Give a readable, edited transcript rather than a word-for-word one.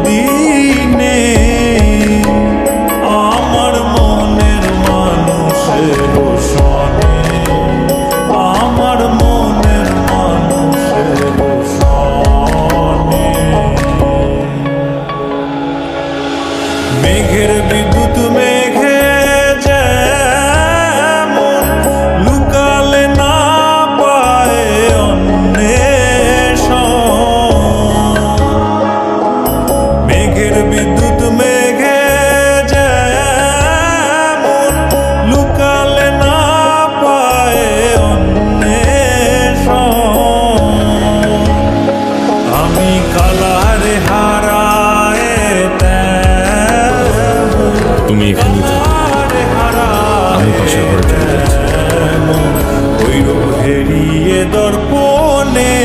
দিনে আমার মনের মানুষের সনে, আমার মনের মানুষের সনে। মেঘের বিদ্যুৎ মেঘে যেমন লুকালে না পায় অন্বেষণ, মেঘের বিদ্যুৎ মেঘে যেমন লুকালে না পায় অন্বেষণ। আমি কালারে হারায় তুমি এখানে আমি পাশের ঘরে চলে যাচ্ছি। ওই রূপ হেরিয়ে দর্পণে